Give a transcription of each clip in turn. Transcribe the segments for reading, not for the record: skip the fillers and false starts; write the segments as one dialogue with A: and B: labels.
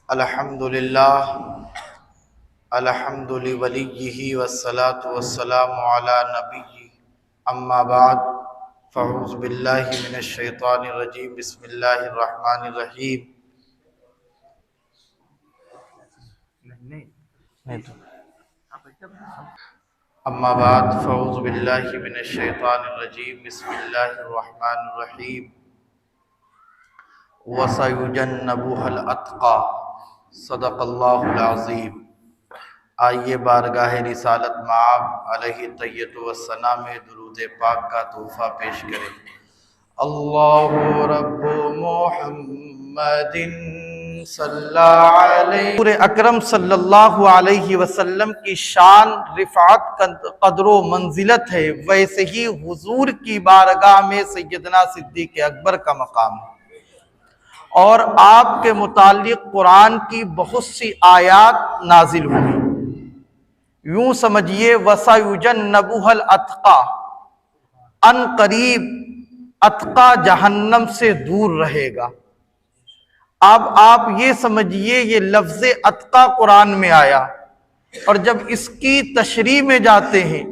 A: الحمدللہ الحمد لولیہ والصلاة والسلام علی نبی اما بعد فاعوذ باللہ من الشیطان الرجیم بسم اللہ الرحمن الرحیم اما بعد فاعوذ باللہ من الشیطان الرجیم بسم اللہ الرحمن الرحیم وَسَيُجَنَّبُهَا الْأَتْقَى صدق اللہ العظیم۔ آئیے بارگاہ رسالت مآب علیہ طیۃ والثناء میں درود پاک کا تحفہ پیش کریں۔ اللہ رب محمد صلی علیہ حضور اکرم صلی اللہ علیہ وسلم کی شان رفعت قدر و منزلت ہے، ویسے ہی حضور کی بارگاہ میں سیدنا صدیق اکبر کا مقام ہے، اور آپ کے متعلق قرآن کی بہت سی آیات نازل ہوئی۔ یوں سمجھیے وَسَيُجَنَّبُهَا الْأَتْقَى، ان قریب اتقا جہنم سے دور رہے گا۔ اب آپ یہ سمجھیے یہ لفظ اتقا قرآن میں آیا، اور جب اس کی تشریح میں جاتے ہیں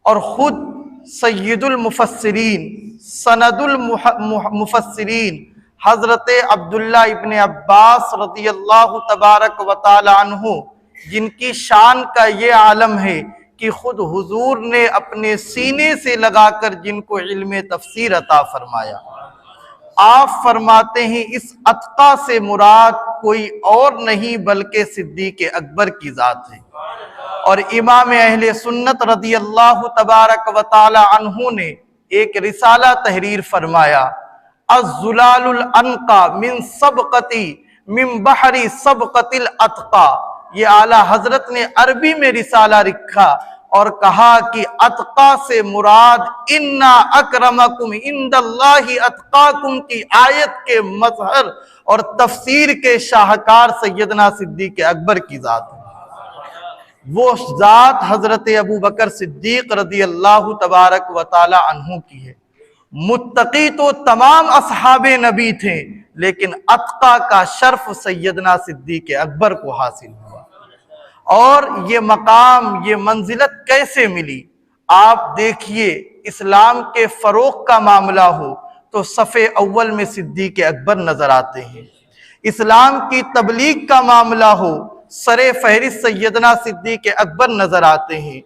A: اور خود سید المفسرین سند المفسرین حضرت عبداللہ ابن عباس رضی اللہ تبارک و تعالی عنہ، جن کی شان کا یہ عالم ہے کہ خود حضور نے اپنے سینے سے لگا کر جن کو علم تفسیر عطا فرمایا، آپ فرماتے ہیں اس اتقا سے مراد کوئی اور نہیں بلکہ صدیق اکبر کی ذات ہے۔ اور امام اہل سنت رضی اللہ تبارک و تعالی عنہ نے ایک رسالہ تحریر فرمایا، الزلال الانقا من سبقتی من بحر سبقت الاتقا۔ یہ اعلیٰ حضرت نے عربی میں رسالہ لکھا اور کہا کہ اتقا سے مراد انا اکرمکم عند اللہ اتقاکم کی آیت کے مظہر اور تفسیر کے شاہکار سیدنا صدیق اکبر کی ذات ہے۔ وہ ذات حضرت ابو بکر صدیق رضی اللہ تبارک و تعالی عنہ کی ہے۔ متقی تو تمام اصحاب نبی تھے، لیکن اتقا کا شرف سیدنا صدیق اکبر کو حاصل ہوا۔ اور یہ مقام، یہ منزلت کیسے ملی؟ آپ دیکھیے، اسلام کے فروغ کا معاملہ ہو تو صف اول میں صدیق اکبر نظر آتے ہیں، اسلام کی تبلیغ کا معاملہ ہو سر فہرست سیدنا صدیق اکبر نظر آتے ہیں،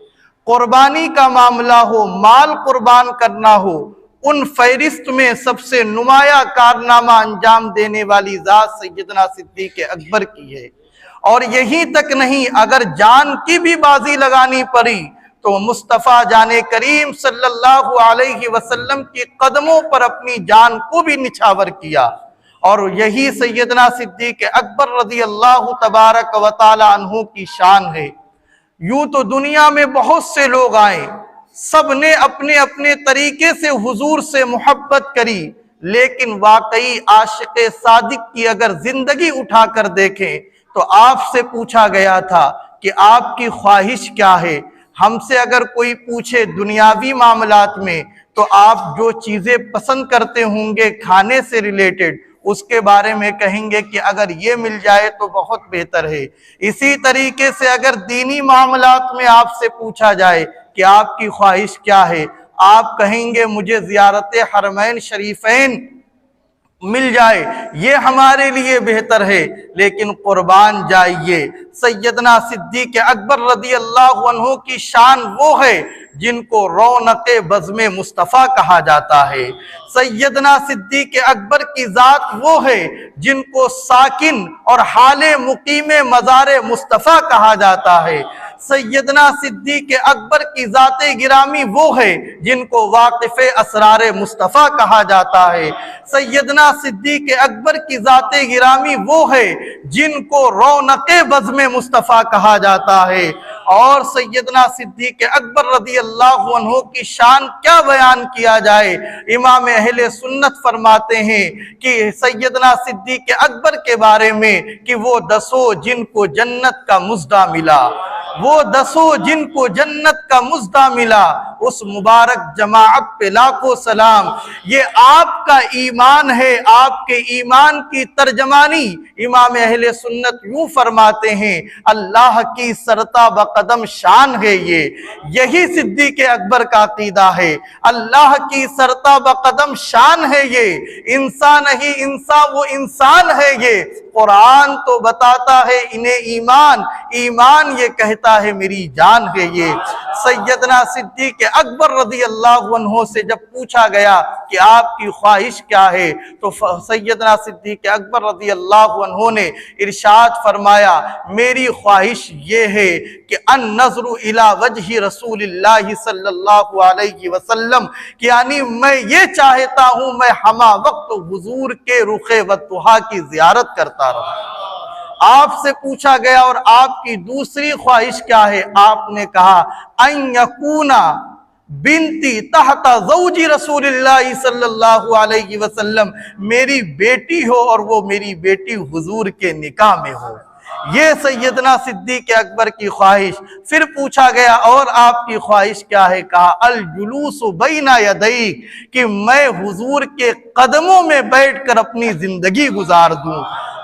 A: قربانی کا معاملہ ہو، مال قربان کرنا ہو، ان فہرست میں سب سے نمایاں کارنامہ انجام دینے والی ذات سیدنا صدیق اکبر کی ہے۔ اور یہی تک نہیں، اگر جان کی بھی بازی لگانی پڑی تو مصطفیٰ جان کریم صلی اللہ علیہ وسلم کی قدموں پر اپنی جان کو بھی نچھاور کیا۔ اور یہی سیدنا صدیق اکبر رضی اللہ تبارک و تعالی عنہ کی شان ہے۔ یوں تو دنیا میں بہت سے لوگ آئے، سب نے اپنے اپنے طریقے سے حضور سے محبت کری، لیکن واقعی عاشق صادق کی اگر زندگی اٹھا کر دیکھیں تو آپ سے پوچھا گیا تھا کہ آپ کی خواہش کیا ہے؟ ہم سے اگر کوئی پوچھے دنیاوی معاملات میں تو آپ جو چیزیں پسند کرتے ہوں گے کھانے سے ریلیٹڈ، اس کے بارے میں کہیں گے کہ اگر یہ مل جائے تو بہت بہتر ہے۔ اسی طریقے سے اگر دینی معاملات میں آپ سے پوچھا جائے کہ آپ کی خواہش کیا ہے، آپ کہیں گے مجھے زیارت حرمین شریفین مل جائے، یہ ہمارے لیے بہتر ہے۔ لیکن قربان جائیے، سیدنا صدیق اکبر رضی اللہ عنہ کی شان وہ ہے جن کو رونق بزم مصطفیٰ کہا جاتا ہے۔ سیدنا صدیق اکبر کی ذات وہ ہے جن کو ساکن اور حال مقیم مزار مصطفیٰ کہا جاتا ہے۔ سیدنا صدیق اکبر کی ذات گرامی وہ ہے جن کو واقف اسرار مصطفیٰ کہا جاتا ہے۔ سیدنا صدیق اکبر کی ذات گرامی وہ ہے جن کو رونق بزم مصطفیٰ کہا جاتا ہے۔ اور سیدنا صدیق اکبر رضی اللہ عنہ کی شان کیا بیان کیا جائے؟ امام اہل سنت فرماتے ہیں کہ سیدنا صدیق اکبر کے بارے میں کہ وہ 10 جن کو جنت کا مژدہ ملا، وہ 10 جن کو جنت کا مژدہ ملا، اس مبارک جماعت پہ لاکھوں سلام۔ یہ آپ کا ایمان ہے، آپ کے ایمان کی ترجمانی امام اہل سنت یوں فرماتے ہیں، اللہ کی سرتا بقدم شان ہے یہی صدیق اکبر کا عقیدہ ہے، اللہ کی سرتا بقدم شان ہے یہ، انسان ہی انسان وہ انسان ہے یہ، قرآن تو بتاتا ہے انہیں ایمان، ایمان یہ کہتا ہے میری جان ہے یہ۔ سیدنا صدیق اکبر رضی اللہ عنہ سے جب پوچھا گیا کہ آپ کی خواہش کیا ہے تو سیدنا صدیق اکبر رضی اللہ عنہ نے ارشاد فرمایا، میری خواہش یہ ہے کہ النظر الی وجہ رسول اللہ صلی اللہ علیہ وسلم، کہ یعنی میں یہ چاہتا ہوں میں ہمہ وقت حضور کے رخ وضحا کی زیارت کرتا رہوں۔ آپ سے پوچھا گیا اور آپ کی دوسری خواہش کیا ہے؟ آپ نے کہا ان یکونا بنتی تحت زوجی رسول اللہ صلی اللہ علیہ وسلم، میری بیٹی ہو اور وہ میری بیٹی حضور کے نکاح میں ہو۔ یہ سیدنا صدیق اکبر کی خواہش۔ پھر پوچھا گیا اور آپ کی خواہش کیا ہے؟ کہا الجلوس بین یدیک، کہ میں حضور کے قدموں میں بیٹھ کر اپنی زندگی گزار دوں۔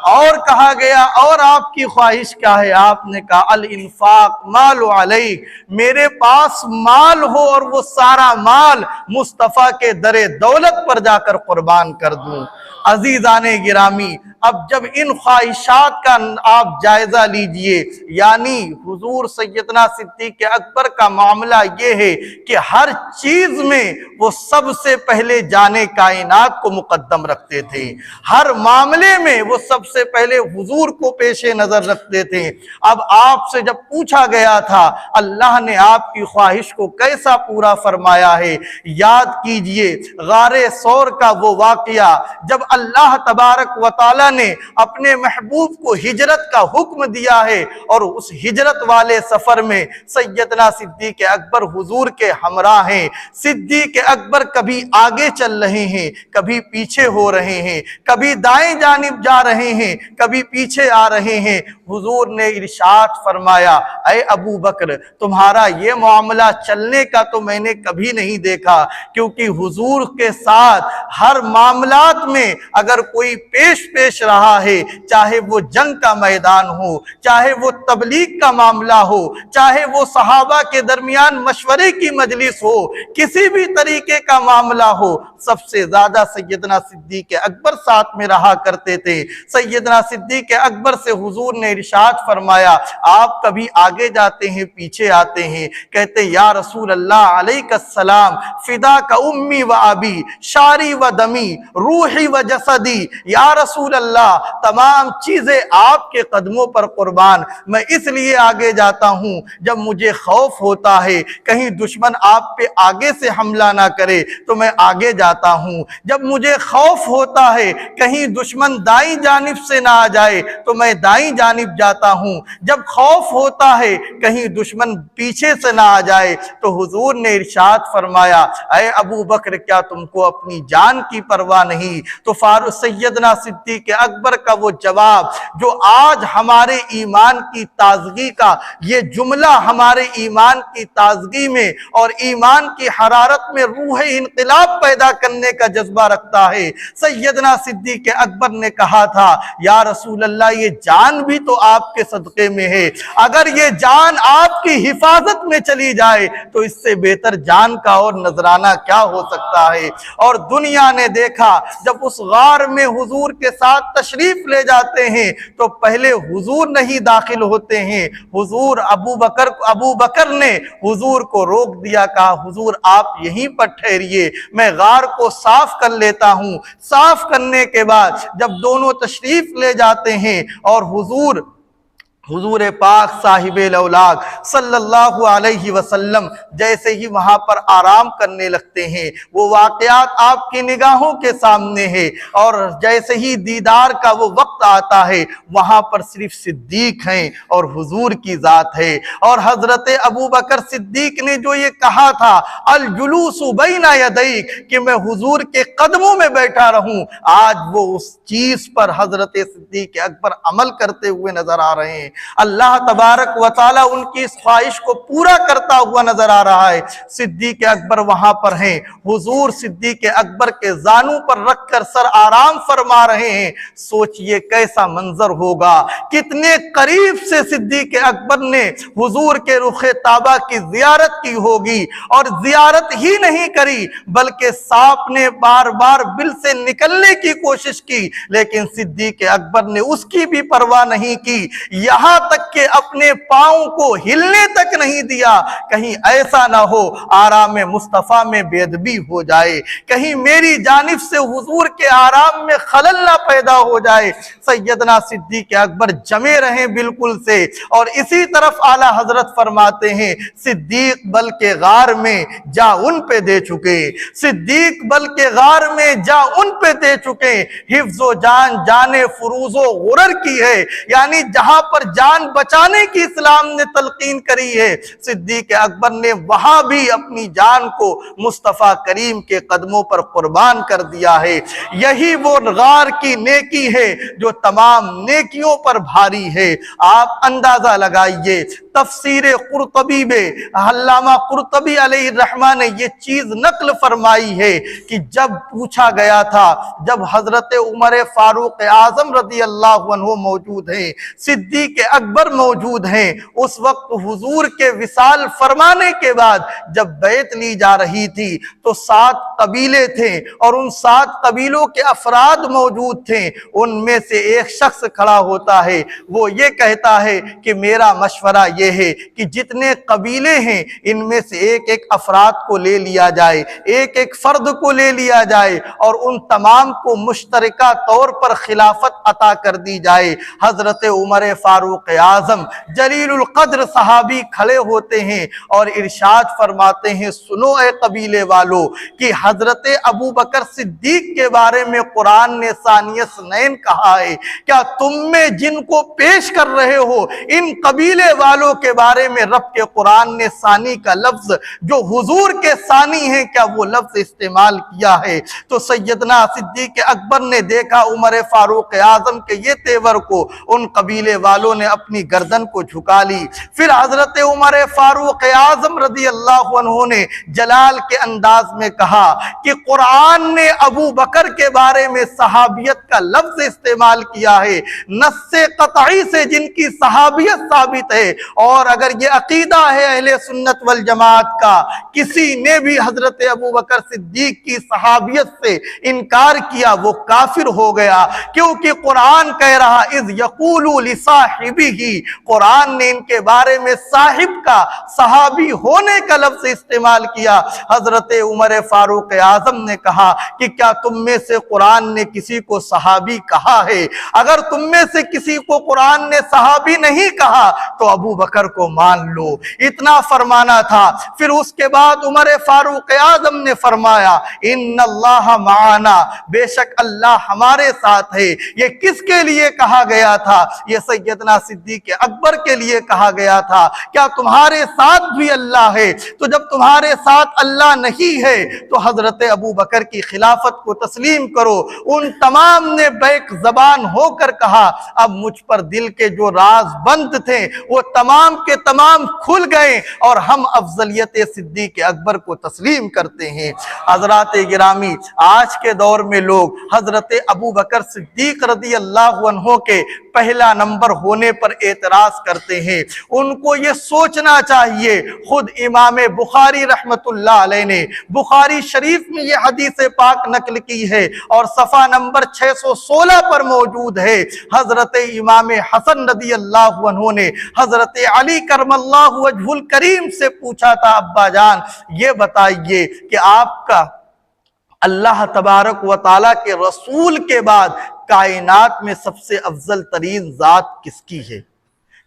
A: اور کہا گیا اور آپ کی خواہش کیا ہے؟ آپ نے کہا الانفاق مال علیک، میرے پاس مال ہو اور وہ سارا مال مصطفیٰ کے در دولت پر جا کر قربان کر دوں۔ عزیزان گرامی، اب جب ان خواہشات کا آپ جائزہ لیجئے، یعنی حضور سیدنا صدیق اکبر کا معاملہ یہ ہے کہ ہر چیز میں وہ سب سے پہلے جانے کائنات کو مقدم رکھتے تھے، ہر معاملے میں وہ سب سے پہلے حضور کو پیش نظر رکھتے تھے۔ اب آپ سے جب پوچھا گیا تھا اللہ نے آپ کی خواہش کو کیسا پورا فرمایا ہے، یاد کیجئے غار ثور کا وہ واقعہ جب اللہ تبارک و تعالی نے اپنے محبوب کو ہجرت کا حکم دیا ہے، اور اس ہجرت والے سفر میں سیدنا صدیق اکبر حضور کے ہمراہ ہیں۔ صدیق اکبر کبھی آگے چل رہے ہیں، کبھی پیچھے ہو رہے ہیں، کبھی دائیں جانب جا رہے ہیں، کبھی پیچھے آ رہے ہیں۔ حضور نے ارشاد فرمایا اے ابو بکر، تمہارا یہ معاملہ چلنے کا تو میں نے کبھی نہیں دیکھا، کیونکہ حضور کے ساتھ ہر معاملات میں اگر کوئی پیش رہا ہے، چاہے وہ جنگ کا میدان ہو، چاہے وہ تبلیغ کا معاملہ ہو، چاہے وہ صحابہ کے درمیان مشورے کی مجلس ہو، کسی بھی طریقے کا معاملہ ہو، سب سے زیادہ سیدنا صدیق اکبر ساتھ میں رہا کرتے تھے۔ سیدنا صدیق اکبر سے حضور نے ارشاد فرمایا آپ کبھی آگے جاتے ہیں پیچھے آتے ہیں، کہتے یا رسول اللہ علیک السلام فداک امی و ابی شاری و دمی روحی و جسدی، یا رسول اللہ تمام چیزیں آپ کے قدموں پر قربان، میں اس لیے آگے جاتا ہوں جب مجھے خوف ہوتا ہے کہیں دشمن آپ پہ آگے سے حملہ نہ کرے تو میں آگے جاتا ہوں، جب مجھے خوف ہوتا ہے کہیں دشمن دائیں جانب سے نہ آ جائے تو میں دائیں جانب جاتا ہوں، جب خوف ہوتا ہے کہیں دشمن پیچھے سے نہ آ جائے تو حضور نے ارشاد فرمایا اے ابو بکر کیا تم کو اپنی جان کی پرواہ نہیں؟ تو فاروق سیدنا صدیق اکبر کا وہ جواب جو آج ہمارے ایمان کی تازگی کا یہ جملہ ہمارے ایمان کی تازگی میں اور ایمان کی حرارت میں روح انقلاب پیدا کرنے کا جذبہ رکھتا ہے۔ سیدنا صدیق اکبر نے کہا تھا یا رسول اللہ یہ جان بھی تو آپ کے صدقے میں ہے، اگر یہ جان آپ کی حفاظت میں چلی جائے تو اس سے بہتر جان کا اور نذرانہ کیا ہو سکتا ہے؟ اور دنیا نے دیکھا جب اس غار میں حضور کے ساتھ تشریف لے جاتے ہیں تو پہلے حضور نہیں داخل ہوتے ہیں، حضور ابو بکر نے حضور کو روک دیا، کہا حضور آپ یہیں پر ٹھہریے میں غار کو صاف کر لیتا ہوں۔ صاف کرنے کے بعد جب دونوں تشریف لے جاتے ہیں اور حضور پاک صاحب الاولاق صلی اللہ علیہ وسلم جیسے ہی وہاں پر آرام کرنے لگتے ہیں، وہ واقعات آپ کی نگاہوں کے سامنے ہے، اور جیسے ہی دیدار کا وہ وقت آتا ہے وہاں پر صرف صدیق ہیں اور حضور کی ذات ہے۔ اور حضرت ابو بکر صدیق نے جو یہ کہا تھا الجلوس بین یدیک کہ میں حضور کے قدموں میں بیٹھا رہوں، آج وہ اس چیز پر حضرت صدیق اکبر عمل کرتے ہوئے نظر آ رہے ہیں۔ اللہ تبارک و تعالی ان کی اس خواہش کو پورا کرتا ہوا نظر آ رہا ہے۔ صدیق اکبر وہاں پر ہیں، حضور صدیق اکبر کے زانوں پر رکھ کر سر آرام فرما رہے ہیں۔ سوچئے کیسا منظر ہوگا، کتنے قریب سے صدیق اکبر نے حضور کے رخ طیبہ کی زیارت کی ہوگی، اور زیارت ہی نہیں کری بلکہ سانپ نے بار بار بل سے نکلنے کی کوشش کی، لیکن صدیق اکبر نے اس کی بھی پرواہ نہیں کی، یہاں تک کہ اپنے پاؤں کو ہلنے تک نہیں دیا، کہیں ایسا نہ ہو آرام مصطفیٰ میں بے ادبی ہو جائے، کہیں میری جانب سے حضور کے آرام میں خلل نہ پیدا ہو جائے۔ سیدنا صدیق اکبر جمے رہیں بالکل سے، اور اسی طرف اعلیٰ حضرت فرماتے ہیں صدیق بلکہ غار میں جا ان پہ دے چکے، صدیق بلکہ غار میں جا ان پہ دے چکے، حفظ و جان جانے فروز و غرر کی ہے، یعنی جہاں پر جان بچانے کی اسلام نے تلقین کری ہے، صدیق اکبر نے وہاں بھی اپنی جان کو مصطفیٰ کریم کے قدموں پر قربان کر دیا ہے۔ یہی وہ غار کی نیکی ہے جو تمام نیکیوں پر بھاری ہے۔ آپ اندازہ لگائیے، تفسیر قرطبی میں علامہ قرطبی علیہ الرحمہ نے یہ چیز نقل فرمائی ہے کہ جب پوچھا گیا تھا، جب حضرت عمر فاروق اعظم رضی اللہ عنہ موجود ہیں، صدیق اکبر موجود ہیں، اس وقت حضور کے وصال فرمانے کے بعد جب بیعت لی جا رہی تھی تو 7 قبیلے تھے، اور ان 7 قبیلوں کے افراد موجود تھے۔ ان میں سے ایک شخص کھڑا ہوتا ہے، وہ یہ کہتا ہے کہ میرا مشورہ یہ ہے کہ جتنے قبیلے ہیں ان میں سے ایک ایک افراد کو لے لیا جائے، ایک ایک فرد کو لے لیا جائے، اور ان تمام کو مشترکہ طور پر خلافت عطا کر دی جائے۔ حضرت عمر فاروق اعظم جلیل القدر صحابی کھڑے ہوتے ہیں اور ارشاد فرماتے ہیں، سنو اے قبیلے والو کہ حضرت ابو بکر صدیق کے بارے میں قرآن نے ثانی اثنین کہا ہے، کیا تم میں جن کو پیش کر رہے ہو ان قبیلے والوں کے بارے میں رب کے قرآن نے ثانی کا لفظ جو حضور کے ثانی ہیں کیا وہ لفظ استعمال کیا ہے؟ تو سیدنا صدیق اکبر نے دیکھا عمر فاروق اعظم کے یہ تیور کو، ان قبیلے والوں نے اپنی گردن کو جھکا لی۔ پھر حضرت عمر فاروق اعظم رضی اللہ عنہ نے جلال کے انداز میں کہا کہ قرآن نے ابو بکر کے بارے میں صحابیت کا لفظ استعمال کیا ہے، نص قطعی سے جن کی صحابیت ثابت ہے، اور اگر یہ عقیدہ ہے اہل سنت والجماعت کا، کسی نے بھی حضرت ابو بکر صدیق کی صحابیت سے انکار کیا وہ کافر ہو گیا، کیونکہ قرآن کہہ رہا اذ یقول لصاحبہ، قرآن نے ان کے بارے میں صاحب کا، صحابی ہونے کا لفظ استعمال کیا۔ حضرت عمر فاروق اعظم نے کہا کہ کیا تم میں سے قرآن نے کسی کو صحابی کہا ہے؟ اگر تم میں سے کسی کو قرآن نے صحابی نہیں کہا تو ابو بکر کو مان لو، اتنا فرمانا تھا۔ پھر اس کے بعد عمر فاروق اعظم نے فرمایا ان اللہ معنا، بے شک اللہ ہمارے ساتھ ہے۔ یہ کس کے لیے کہا گیا تھا؟ یہ سیدنا صدیق اکبر کے لیے کہا گیا تھا۔ کیا تمہارے ساتھ بھی اللہ ہے؟ تو جب تمہارے ساتھ اللہ نہیں ہے تو حضرت ابو بکر کی خلافت کو تسلیم کرو۔ ان تمام نے بیک زبان ہو کر کہا اب مجھ پر دل کے جو راز بند تھے وہ تمام کے تمام کھل گئے، اور ہم افضلیت صدیق اکبر کو تسلیم کرتے ہیں۔ حضرات گرامی، آج کے دور میں لوگ حضرت ابو بکر صدیق رضی اللہ عنہ کے پہلا نمبر ہونے پر اعتراض کرتے ہیں۔ ان کو یہ سوچنا چاہیے، خود امام بخاری رحمت اللہ علیہ نے بخاری شریف میں یہ حدیث پاک نقل کی ہے اور صفحہ نمبر 616 پر موجود ہے۔ حضرت امام حسن رضی اللہ عنہ نے حضرت علی کرم اللہ وجہ الکریم سے پوچھا تھا ابا جان یہ بتائیے کہ آپ کا اللہ تبارک و تعالیٰ کے رسول کے بعد کائنات میں سب سے افضل ترین ذات کس کی ہے؟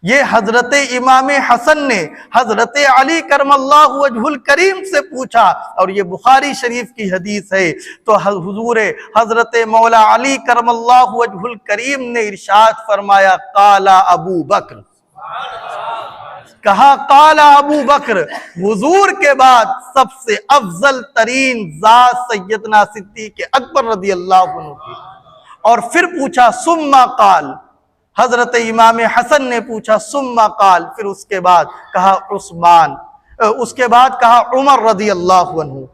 A: یہ حضرت امام حسن نے حضرت علی کرم اللہ وجہ الکریم سے پوچھا، اور یہ بخاری شریف کی حدیث ہے۔ تو حضور حضرت مولا علی کرم اللہ وجہ الکریم نے ارشاد فرمایا قال ابو بکر، کہا قال ابو بکر، حضور کے بعد سب سے افضل ترین ذات سیدنا صدیق اکبر رضی اللہ عنہ کی۔ اور پھر پوچھا ثم قال، حضرت امام حسن نے پوچھا ثم قال، پھر اس کے بعد کہا عثمان، اس کے بعد کہا عمر رضی اللہ عنہ۔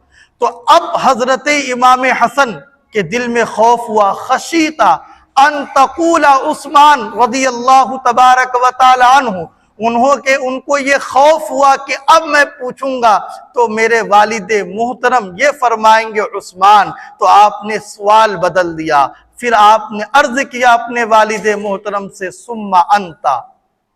A: تو اب حضرت امام حسن کے دل میں خوف ہوا، خشیتا ان تقول عثمان رضی اللہ تبارک و تعالی عنہ، ان کو یہ خوف ہوا کہ اب میں پوچھوں گا تو میرے والد محترم یہ فرمائیں گے عثمان، تو آپ نے سوال بدل دیا، پھر آپ نے عرض کیا اپنے والد محترم سے ثم انتا،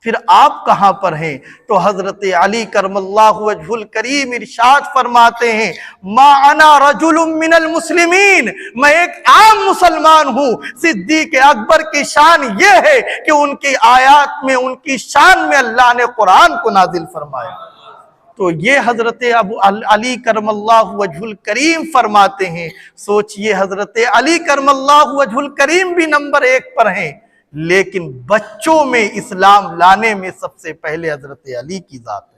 A: پھر آپ کہاں پر ہیں؟ تو حضرت علی کرم اللہ وجہ الکریم ارشاد فرماتے ہیں ما انا رجل من المسلمین، میں ایک عام مسلمان ہوں۔ صدیق اکبر کی شان یہ ہے کہ ان کی آیات میں، ان کی شان میں اللہ نے قرآن کو نازل فرمایا۔ تو یہ حضرت ابو علی کرم اللہ وجہ الکریم فرماتے ہیں۔ سوچئے حضرت علی کرم اللہ وجہ الکریم بھی نمبر 1 پر ہیں، لیکن بچوں میں اسلام لانے میں سب سے پہلے حضرت علی کی ذات ہے،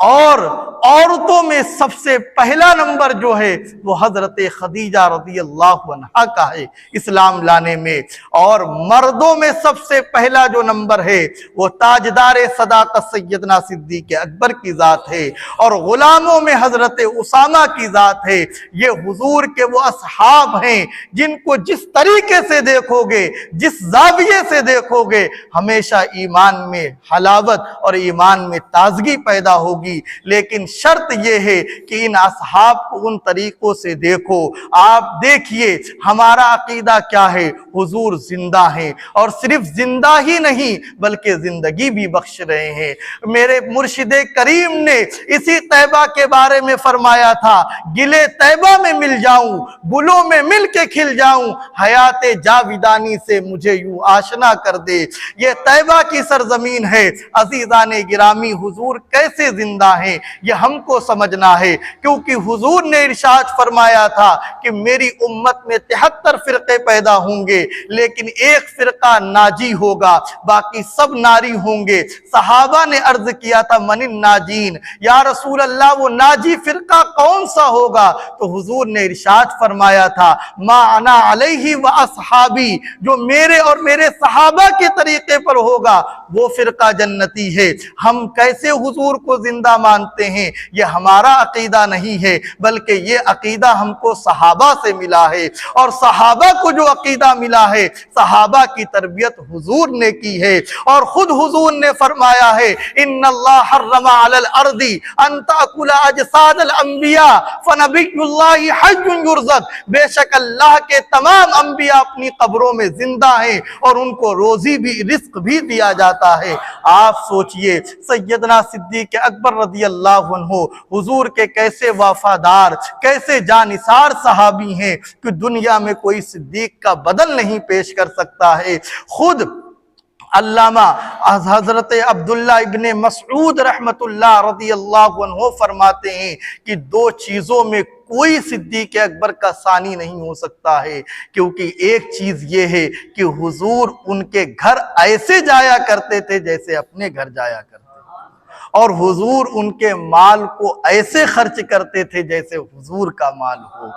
A: اور عورتوں میں سب سے پہلا نمبر جو ہے وہ حضرت خدیجہ رضی اللہ عنہا کا ہے اسلام لانے میں، اور مردوں میں سب سے پہلا جو نمبر ہے وہ تاجدار صداقت سیدنا صدیق اکبر کی ذات ہے، اور غلاموں میں حضرت اسامہ کی ذات ہے۔ یہ حضور کے وہ اصحاب ہیں جن کو جس طریقے سے دیکھو گے، جس زاویے سے دیکھو گے، ہمیشہ ایمان میں حلاوت اور ایمان میں تازگی پیدا ہوگی، لیکن شرط یہ ہے کہ ان اصحاب کو ان طریقوں سے دیکھو۔ آپ دیکھیے ہمارا عقیدہ کیا ہے، حضور زندہ ہیں، اور صرف زندہ ہی نہیں بلکہ زندگی بھی بخش رہے ہیں۔ میرے مرشد کریم نے اسی طیبہ کے بارے میں فرمایا تھا، گلے طیبہ میں مل جاؤں، گلوں میں مل کے کھل جاؤں، حیات جاویدانی سے مجھے یوں آشنا کر دے۔ یہ طیبہ کی سرزمین ہے۔ عزیزان گرامی، حضور کیسے زندہ ہیں یہ ہم کو سمجھنا ہے، کیونکہ حضور نے ارشاد فرمایا تھا کہ میری امت میں 73 فرقے پیدا ہوں گے، لیکن ایک فرقہ ناجی ہوگا، باقی سب ناری ہوں گے۔ صحابہ نے عرض کیا تھا من الناجین، یا رسول اللہ وہ ناجی فرقہ کون سا ہوگا؟ تو حضور نے ارشاد فرمایا تھا ما انا علیہ و اصحابی، جو میرے اور میرے صحابہ کے طریقے پر ہوگا وہ فرقہ جنتی ہے۔ ہم کیسے حضور کو زندہ مانتے ہیں؟ یہ ہمارا عقیدہ نہیں ہے، بلکہ یہ عقیدہ ہم کو صحابہ سے ملا ہے، اور صحابہ کو جو عقیدہ ملا ہے، صحابہ کی تربیت حضور نے کی ہے، اور خود حضور نے فرمایا ہے ان اللہ حرم علی الارض ان تاکل اجساد الانبیاء فنبی اللہ حی یرزق، بے شک اللہ کے تمام انبیاء اپنی قبروں میں زندہ ہیں اور ان کو روزی بھی، رزق بھی دیا جاتا ہے۔ آپ سوچئے سیدنا صدیق اکبر رضی اللہ عنہ حضور کے کیسے وفادار، کیسے جانثار صحابی ہیں کہ دنیا میں کوئی صدیق کا بدل نہیں پیش کر سکتا ہے۔ خود علامہ حضرت عبداللہ ابن مسعود رحمت اللہ رضی اللہ عنہ فرماتے ہیں کہ 2 چیزوں میں کوئی صدیق اکبر کا ثانی نہیں ہو سکتا ہے، کیونکہ ایک چیز یہ ہے کہ حضور ان کے گھر ایسے جایا کرتے تھے جیسے اپنے گھر جایا کرتے تھے، اور حضور ان کے مال کو ایسے خرچ کرتے تھے جیسے حضور کا مال ہو۔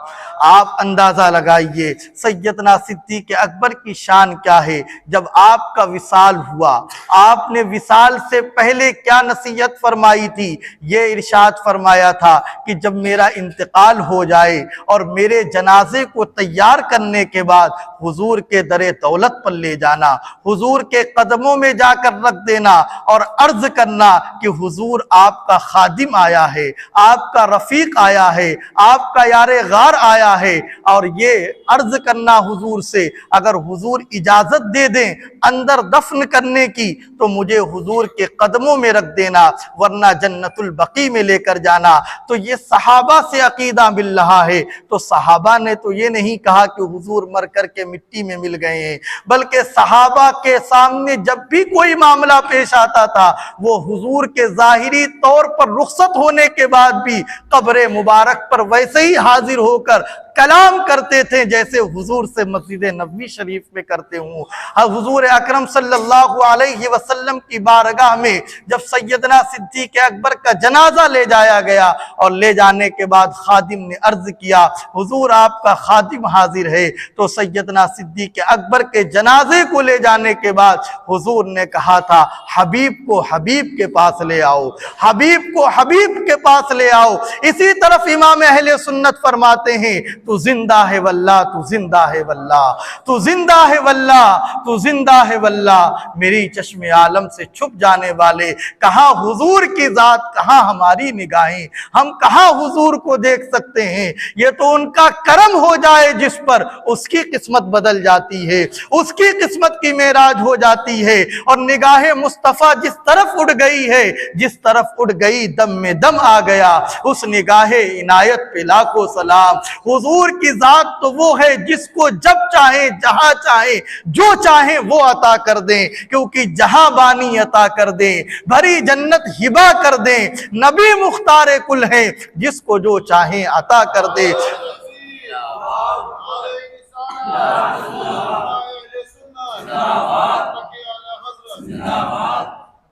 A: آپ اندازہ لگائیے سیدنا صدیق اکبر کی شان کیا ہے۔ جب آپ کا وصال ہوا، آپ نے وصال سے پہلے کیا نصیحت فرمائی تھی؟ یہ ارشاد فرمایا تھا کہ جب میرا انتقال ہو جائے اور میرے جنازے کو تیار کرنے کے بعد حضور کے در دولت پر لے جانا، حضور کے قدموں میں جا کر رکھ دینا اور عرض کرنا کہ حضور آپ کا خادم آیا ہے، آپ کا رفیق آیا ہے، آپ کا یار غار آیا ہے، اور یہ عرض کرنا حضور سے اگر حضور اجازت دے دیں اندر دفن کرنے کی تو مجھے حضور کے قدموں میں رکھ دینا، ورنہ جنت البقیع میں لے کر جانا۔ تو یہ صحابہ سے عقیدہ مل رہا ہے۔ تو صحابہ نے تو یہ نہیں کہا کہ حضور مر کر کے مٹی میں مل گئے ہیں، بلکہ صحابہ کے سامنے جب بھی کوئی معاملہ پیش آتا تھا وہ حضور کے ظاہری طور پر رخصت ہونے کے بعد بھی قبر مبارک پر ویسے ہی حاضر ہو کر کلام کرتے تھے جیسے حضور سے مسجد نبوی شریف میں کرتے ہوں۔ حضور اکرم صلی اللہ علیہ وسلم کی بارگاہ میں جب سیدنا صدیق اکبر کا جنازہ لے جایا گیا اور لے جانے کے بعد خادم نے عرض کیا حضور آپ کا خادم حاضر ہے، تو سیدنا صدیق اکبر کے جنازے کو لے جانے کے بعد حضور نے کہا تھا حبیب کو حبیب کے پاس لے آؤ، حبیب کو حبیب کے پاس لے آؤ۔ اسی طرف امام اہل سنت فرماتے ہیں تو زندہ ہے واللہ، تو زندہ ہے واللہ، تو زندہ ہے واللہ، تو زندہ ہے واللہ، میری چشم عالم سے چھپ جانے والے، کہاں حضور کی ذات، کہاں ہماری نگاہیں، ہم کہاں حضور کو دیکھ سکتے ہیں؟ یہ تو ان کا کرم ہو جائے جس پر، اس کی قسمت بدل جاتی ہے، اس کی قسمت کی معراج ہو جاتی ہے۔ اور نگاہ مصطفیٰ جس طرف اڑ گئی ہے، جس طرف اڑ گئی دم میں دم آ گیا، اس نگاہ عنایت پہ لاکھوں سلام۔ حضور کی ذات تو وہ ہے جس کو جب چاہیں، جہاں چاہیں، جو چاہیں وہ عطا کر دیں، کیونکہ جہاں بانی عطا کر دیں، بھری جنت ہبا کر دیں، نبی مختار کل ہیں، جس کو جو چاہیں عطا کر دیں۔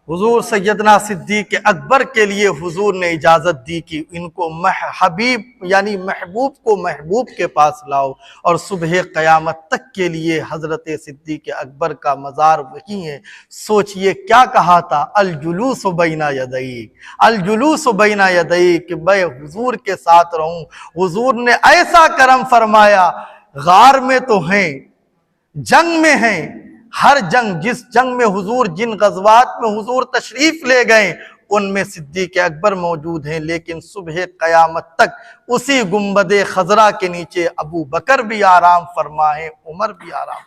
A: حضور سیدنا صدیق اکبر کے لیے حضور نے اجازت دی کہ ان کو حبیب یعنی محبوب کو محبوب کے پاس لاؤ، اور صبح قیامت تک کے لیے حضرت صدیق اکبر کا مزار وہی ہے۔ سوچئے کیا کہا تھا، الجلوس بین یدیک، الجلوس بین یدیک، کہ میں حضور کے ساتھ رہوں۔ حضور نے ایسا کرم فرمایا، غار میں تو ہیں، جنگ میں ہیں، ہر جنگ، جس جنگ میں حضور، جن غزوات میں حضور تشریف لے گئے ان میں صدیق اکبر موجود ہیں، لیکن صبح قیامت تک اسی گنبد خضرا کے نیچے ابو بکر بھی آرام فرمائے، عمر بھی آرام،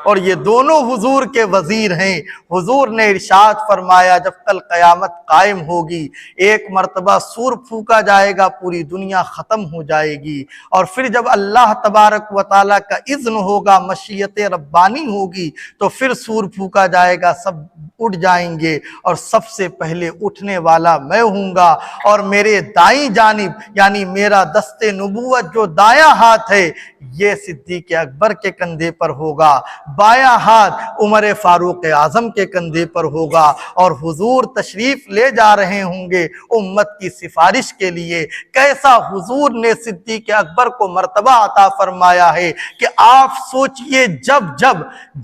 A: اور یہ دونوں حضور کے وزیر ہیں۔ حضور نے ارشاد فرمایا جب کل قیامت قائم ہوگی، ایک مرتبہ سور پھونکا جائے گا، پوری دنیا ختم ہو جائے گی، اور پھر جب اللہ تبارک و تعالیٰ کا اذن ہوگا، مشیت ربانی ہوگی، تو پھر سور پھونکا جائے گا، سب اٹھ جائیں گے، اور سب سے پہلے اٹھنے والا میں ہوں گا، اور میرے دائیں جانب یعنی میرا دست نبوت جو دایاں ہاتھ ہے یہ صدیق اکبر کے کندھے پر ہوگا، بایاں ہاتھ عمر فاروق اعظم کے کندھے پر ہوگا، اور حضور تشریف لے جا رہے ہوں گے امت کی سفارش کے لیے۔ کیسا حضور نے صدیق اکبر کو مرتبہ عطا فرمایا ہے کہ آپ سوچئے جب جب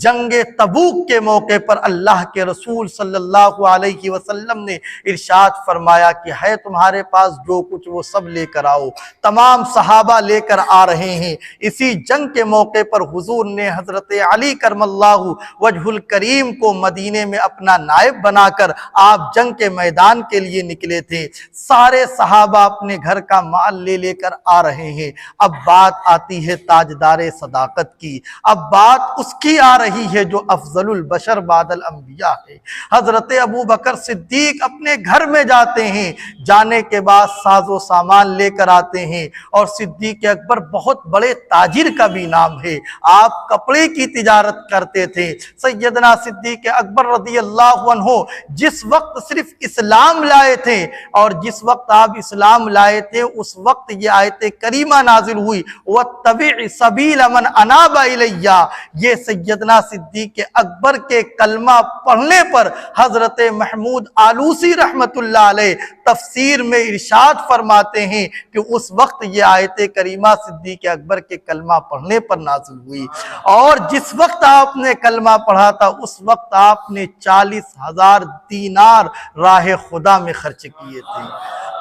A: جنگ تبوک کے موقع پر اللہ کے رسول صلی اللہ علیہ وسلم نے ارشاد فرمایا کہ ہے تمہارے پاس جو کچھ وہ سب لے کر آؤ، تمام صحابہ لے کر آ رہے ہیں۔ اسی جنگ کے موقع پر حضور نے حضرت علی کرم اللہ وجہ الکریم کو مدینے میں اپنا نائب بنا کر آپ جنگ کے میدان کے لیے نکلے تھے۔ سارے صحابہ اپنے گھر کا مال لے لے کر آ رہے ہیں۔ اب بات آتی ہے تاجدار صداقت کی، اب بات اس کی آ رہی ہے جو افضل البشر بعد الانبیاء ہے۔ حضرت ابو بکر صدیق اپنے گھر میں جاتے ہیں، جانے کے بعد ساز و سامان لے کر آتے ہیں، اور صدیق اکبر بہت بڑے تاجر کا بھی نام ہے، آپ کپڑے کی تجارت کرتے تھے۔ سیدنا صدیق اکبر رضی اللہ عنہ جس وقت صرف اسلام لائے تھے، اور جس وقت آپ اسلام لائے تھے اس وقت یہ آیت کریمہ نازل ہوئی وَاتَّبِعْ سَبِيلَ مَنْ أَنَابَ إِلَيَّ، یہ سیدنا صدیق اکبر کے کلمہ پڑھنے پر حضرت محمود آلوسی رحمت اللہ علیہ تفسیر میں ارشاد فرماتے ہیں کہ اس وقت یہ آیت کریمہ صدیق اکبر کے کلمہ پڑھنے پر نازل ہوئی، اور جس وقت آپ نے کلمہ پڑھا تھا اس وقت آپ نے 40,000 دینار راہ خدا میں خرچ کیے تھے۔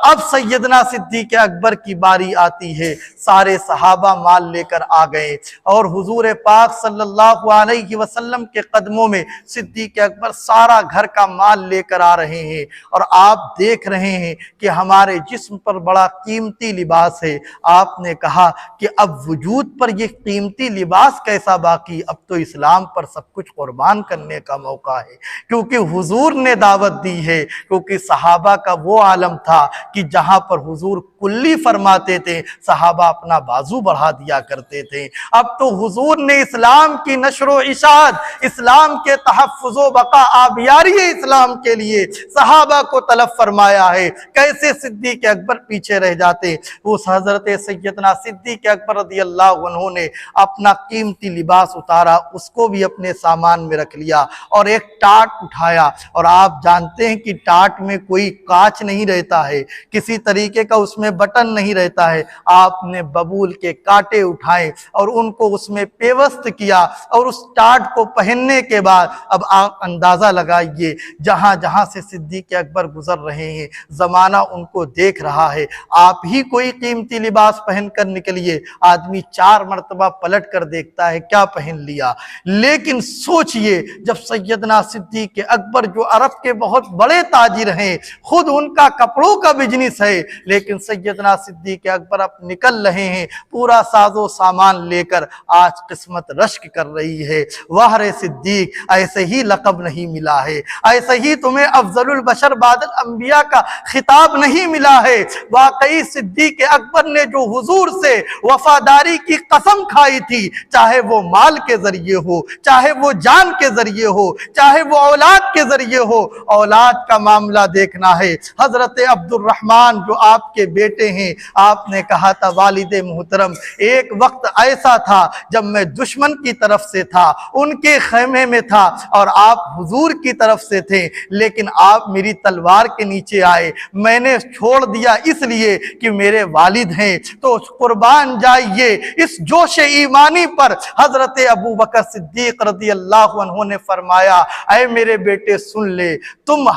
A: اب سیدنا صدیق اکبر کی باری آتی ہے، سارے صحابہ مال لے کر آ گئے، اور حضور پاک صلی اللہ علیہ وسلم کے قدموں میں صدیق اکبر سارا گھر کا مال لے کر آ رہے ہیں، اور آپ دیکھ رہے ہیں کہ ہمارے جسم پر بڑا قیمتی لباس ہے۔ آپ نے کہا کہ اب وجود پر یہ قیمتی لباس کیسا باقی، اب تو اسلام پر سب کچھ قربان کرنے کا موقع ہے، کیونکہ حضور نے دعوت دی ہے، کیونکہ صحابہ کا وہ عالم تھا کہ جہاں پر حضور کلی فرماتے تھے، صحابہ اپنا بازو بڑھا دیا کرتے تھے۔ اب تو حضور نے اسلام کی نشر و اشاعت، اسلام کے تحفظ و بقا، آبیاری اسلام کے لیے صحابہ کو طلب فرمایا ہے۔ کیسے صدیق اکبر پیچھے رہ جاتے؟ اس حضرت سیدنا صدیق اکبر رضی اللہ عنہ نے اپنا قیمتی لباس اتارا، اس کو بھی اپنے سامان میں رکھ لیا اور ایک ٹاٹ اٹھایا۔ اور آپ جانتے ہیں کہ ٹاٹ میں کوئی کاچ نہیں رہتا ہے، کسی طریقے کا اس میں بٹن نہیں رہتا ہے۔ آپ نے ببول کے کانٹے اٹھائے اور ان کو اس میں پیوست کیا، اور اس ٹاٹ کو پہننے کے بعد اب آپ اندازہ لگائیے، جہاں جہاں سے صدیق اکبر گزر رہے ہیں زمانہ ان کو دیکھ رہا ہے۔ آپ ہی کوئی قیمتی لباس پہن کر نکلیے، آدمی 4 مرتبہ پلٹ کر دیکھتا ہے کیا پہن لیا۔ لیکن سوچئے، جب سیدنا صدیق اکبر جو عرب کے بہت بڑے تاجر ہیں، خود ان کا کپڑوں کا بزنس ہے، لیکن سیدنا صدیق اکبر اب نکل رہے ہیں پورا ساز و سامان لے کر، آج قسمت رشک کر رہی ہے۔ واہ رے صدیق، ایسے ہی لقب نہیں ملا ہے، ایسے ہی تمہیں افضل البشر بعد الانبیاء کا خطاب نہیں ملا ہے۔ واقعی صدیق اکبر نے جو حضور سے وفاداری کی قسم کھائی تھی، چاہے وہ مال کے ذریعے ہو، چاہے وہ جان کے ذریعے ہو، چاہے وہ اولاد کے ذریعے ہو، اولاد کا معاملہ دیکھنا ہے۔ حضرت عبد الرحمن جو آپ کے بیٹے ہیں، آپ نے کہا تھا والد محترم، ایک وقت ایسا تھا جب میں دشمن کی طرف سے تھا، ان کے خیمے میں تھا، اور آپ حضور کی طرف سے تھے، لیکن آپ میری تلوار کے نیچے آئے، میں نے چھوڑ دیا اس لیے کہ میرے والد ہیں، تو قربان جائیے اس جوش ایمانی پر حضرت ابو بکر صدیق رضی اللہ عنہ نے فرمایا، اے میرے بیٹے سن لے، تم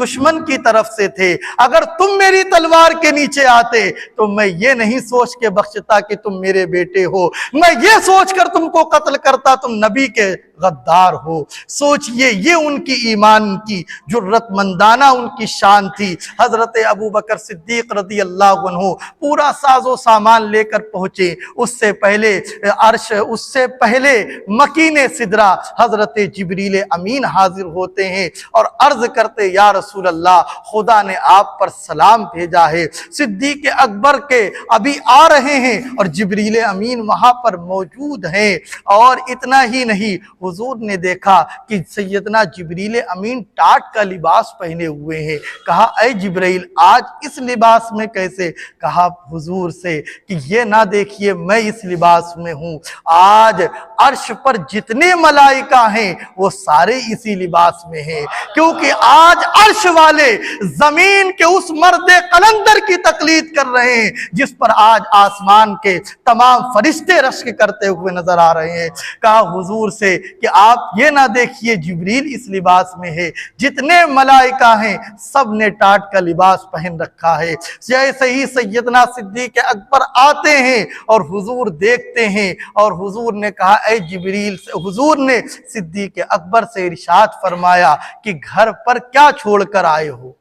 A: دشمن کی طرف سے تھے، اگر تم میری تلوار کے نیچے آتے تو میں یہ نہیں سوچ کے بخشتا کہ تم میرے بیٹے ہو، میں یہ سوچ کر تم کو قتل کرتا تم نبی کے غدار ہو۔ سوچئے یہ ان کی ایمان کی جرت مندانہ ان کی شان تھی۔ حضرت ابو بکر صدیق رضی اللہ عنہ پورا ساز و سامان لے کر پہنچے، اس سے پہلے عرش، اس سے پہلے مکین سدرہ حضرت جبریل امین حاضر ہوتے ہیں اور عرض کرتے، یا رسول اللہ، خدا نے آپ پر سلام بھیجا ہے۔ صدیق اکبر کے ابھی آ رہے ہیں اور جبریل امین وہاں پر موجود ہیں، اور اتنا ہی نہیں، حضور نے دیکھا کہ سیدنا جبریل امین ٹاٹ کا لباس پہنے ہوئے ہیں۔ کہا، اے جبریل، آج اس لباس میں کیسے؟ کہا حضور سے کہ یہ نہ دیکھیے میں اس لباس میں ہوں، آج عرش پر جتنے ملائکہ ہیں وہ سارے اسی لباس میں ہیں، کیونکہ آج عرش والے زمین کے اس مرد قلندر کی تقلید کر رہے ہیں جس پر آج آسمان کے تمام فرشتے رشک کرتے ہوئے نظر آ رہے ہیں۔ کہا حضور سے کہ آپ یہ نہ دیکھیے جبریل اس لباس میں ہے، جتنے ملائکہ ہیں سب نے ٹاٹ کا لباس پہن رکھا ہے۔ جیسے ہی سیدنا صدیق اکبر آتے ہیں اور حضور دیکھتے ہیں، اور حضور نے کہا، اے جبریل، حضور نے صدیق اکبر سے ارشاد فرمایا کہ گھر پر کیا چھوڑ کر آئے ہو؟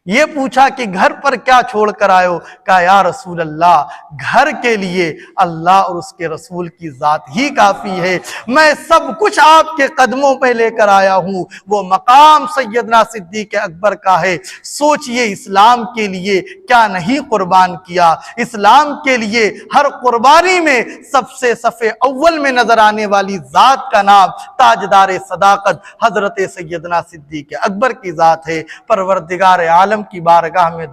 A: یہ پوچھا کہ گھر پر کیا چھوڑ کر آئے ہو؟ کہا، یا رسول اللہ، گھر کے لیے اللہ اور اس کے رسول کی ذات ہی کافی ہے، میں سب کچھ آپ کے قدموں پہ لے کر آیا ہوں۔ وہ مقام سیدنا صدیق اکبر کا ہے۔ سوچئے اسلام کے لیے کیا نہیں قربان کیا۔ اسلام کے لیے ہر قربانی میں سب سے صف اول میں نظر آنے والی ذات کا نام تاجدار صداقت حضرت سیدنا صدیق اکبر کی ذات ہے۔ پروردگار عالم کی بارگاہ میں